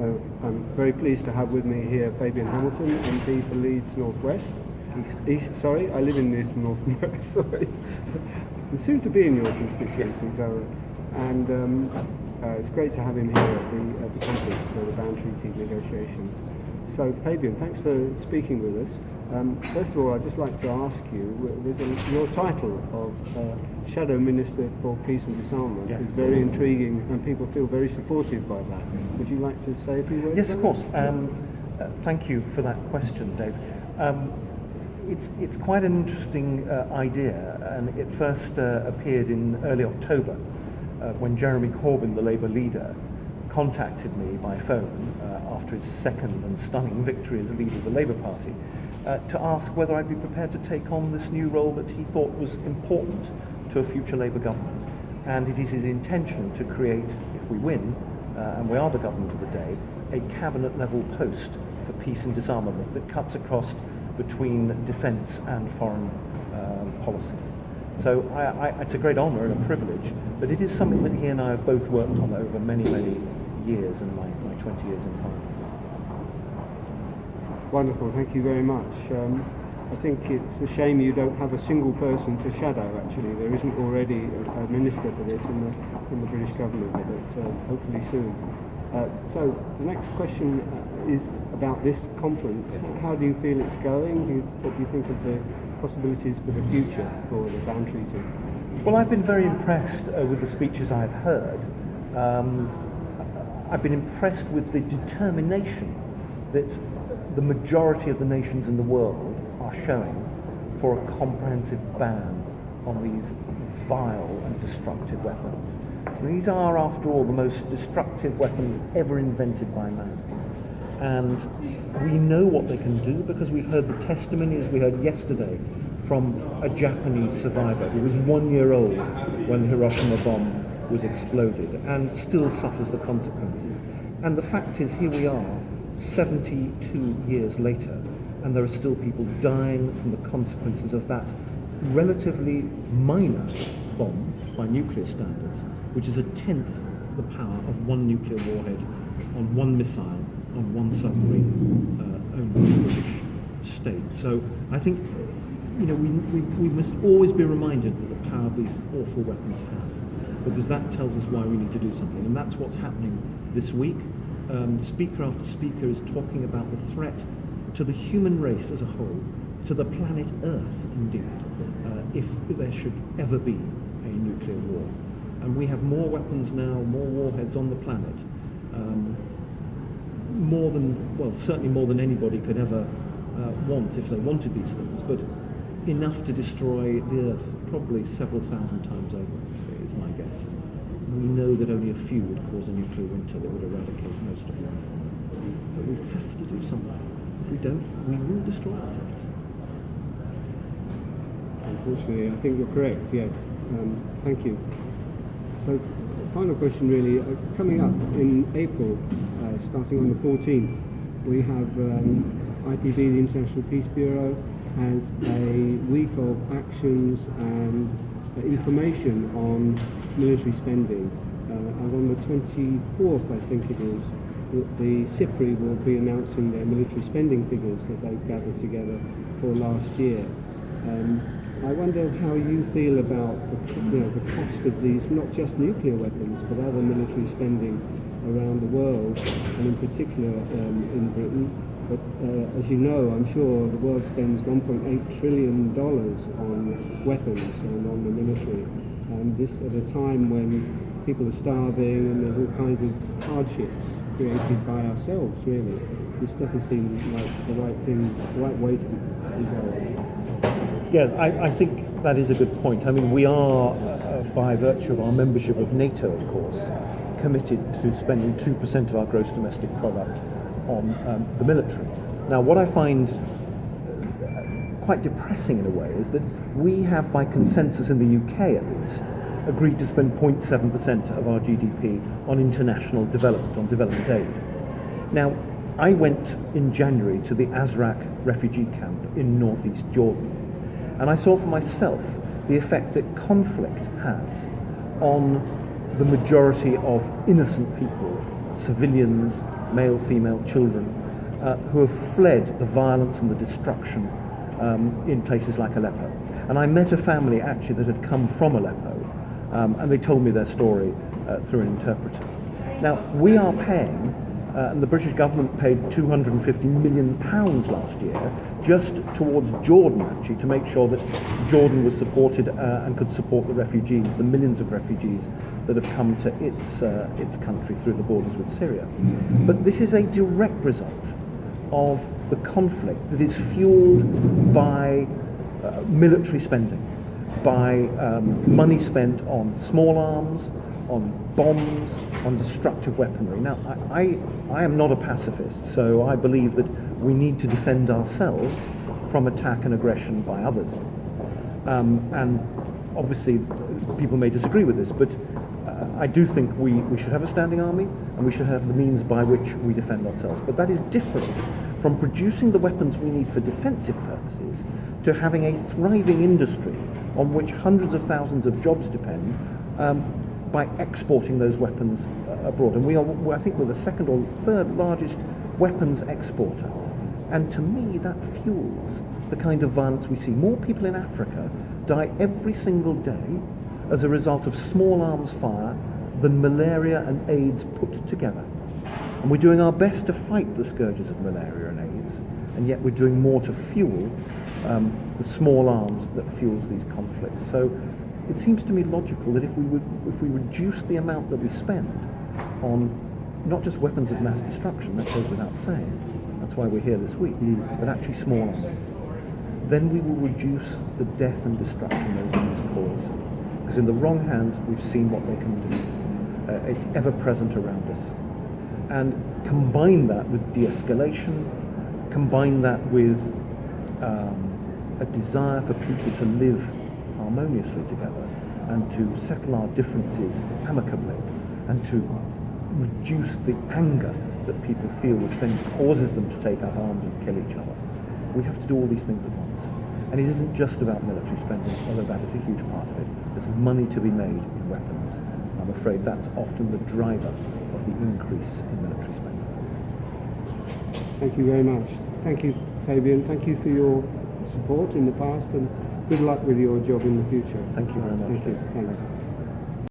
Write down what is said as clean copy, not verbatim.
I'm very pleased to have with me here Fabian Hamilton, MP for Leeds Northwest. East, sorry, I live in East Northwest, sorry. I'm soon to be in your constituency, so, and it's great to have him here at the conference for the Ban Treaty negotiations. So Fabian, thanks for speaking with us. First of all, I'd just like to ask you, your title of Shadow Minister for Peace and Disarmament is very intriguing, and people feel very supportive by that. Would you like to say a few words? Yes, of course. Thank you for that question, Dave. It's quite an interesting idea, and it first appeared in early October when Jeremy Corbyn, the Labour leader, contacted me by phone after his second and stunning victory as leader of the Labour Party to ask whether I'd be prepared to take on this new role that he thought was important to a future Labour government. And it is his intention to create, if we win, and we are the government of the day, a cabinet level post for peace and disarmament that cuts across between defence and foreign policy. So it's a great honour and a privilege, but it is something that he and I have both worked on over many, many years in my 20 years in Parliament. Wonderful, thank you very much. I think it's a shame you don't have a single person to shadow, actually. There isn't already a minister for this in the British government, but hopefully soon. So the next question is about this conference. How do you feel it's going? What do you think of the possibilities for the future for the Ban Treaty? Well, I've been very impressed with the speeches I've heard. I've been impressed with the determination that the majority of the nations in the world are showing for a comprehensive ban on these vile and destructive weapons. These are, after all, the most destructive weapons ever invented by man. And we know what they can do because we've heard the testimonies we heard yesterday from a Japanese survivor who was 1 year old when the Hiroshima bomb was exploded and still suffers the consequences. And the fact is, here we are, 72 years later, and there are still people dying from the consequences of that relatively minor bomb by nuclear standards, which is a tenth the power of one nuclear warhead on one missile on one submarine owned by the British state. So I think we must always be reminded of the power these awful weapons have, because that tells us why we need to do something, and that's what's happening this week. Speaker after speaker is talking about the threat to the human race as a whole, to the planet Earth indeed, if there should ever be a nuclear war. And we have more weapons now, more warheads on the planet, certainly more than anybody could ever want if they wanted these things, but enough to destroy the Earth probably several thousand times over, is my guess. We know that only a few would cause a nuclear winter that would eradicate most of life on Earth. But we have to do something. If we don't, we will destroy ourselves. Unfortunately, I think you're correct, yes. Thank you. So, final question really. Coming up in April, starting on the 14th, we have IPB, the International Peace Bureau, has a week of actions and information on military spending. And on the 24th, I think it is, the CIPRI will be announcing their military spending figures that they've gathered together for last year. I wonder how you feel about the cost of these, not just nuclear weapons, but other military spending around the world, and in particular in Britain. But as you know, I'm sure the world spends $1.8 trillion on weapons and on the military. And this at a time when people are starving and there's all kinds of hardships created by ourselves, really. This doesn't seem like the right way to go. Yeah, I think that is a good point. I mean, we are, by virtue of our membership of NATO, of course, committed to spending 2% of our gross domestic product on the military. Now, what I find quite depressing in a way is that we have, by consensus in the UK at least, agreed to spend 0.7% of our GDP on international development, on development aid. Now, I went in January to the Azraq refugee camp in northeast Jordan, and I saw for myself the effect that conflict has on the majority of innocent people, civilians, male, female, children, who have fled the violence and the destruction in places like Aleppo. And I met a family actually that had come from Aleppo, and they told me their story through an interpreter. Now, we are paying, and the British government paid £250 million last year just towards Jordan, actually, to make sure that Jordan was supported and could support the refugees, the millions of refugees that have come to its country through the borders with Syria. But this is a direct result of the conflict that is fueled by military spending, by money spent on small arms, on bombs, on destructive weaponry. Now, I am not a pacifist, so I believe that we need to defend ourselves from attack and aggression by others. And obviously, people may disagree with this, but I do think we should have a standing army, and we should have the means by which we defend ourselves. But that is different from producing the weapons we need for defensive purposes to having a thriving industry on which hundreds of thousands of jobs depend by exporting those weapons abroad. And I think we're the second or third largest weapons exporter. And to me, that fuels the kind of violence we see. More people in Africa die every single day as a result of small arms fire than malaria and AIDS put together. And we're doing our best to fight the scourges of malaria and AIDS, and yet we're doing more to fuel the small arms that fuels these conflicts. So it seems to me logical that if we reduce the amount that we spend on not just weapons of mass destruction, that goes without saying, that's why we're here this week, but actually small arms, then we will reduce the death and destruction those things cause. Because in the wrong hands, we've seen what they can do. It's ever present around us. And combine that with de-escalation, combine that with a desire for people to live harmoniously together and to settle our differences amicably and to reduce the anger that people feel, which then causes them to take up arms and kill each other. We have to do all these things at once. And it isn't just about military spending, although that is a huge part of it. There's money to be made in weapons. I'm afraid that's often the driver of the increase in military spending. Thank you very much. Thank you, Fabian. Thank you for your support in the past, and good luck with your job in the future. Thank you very much. Thank you. Thanks.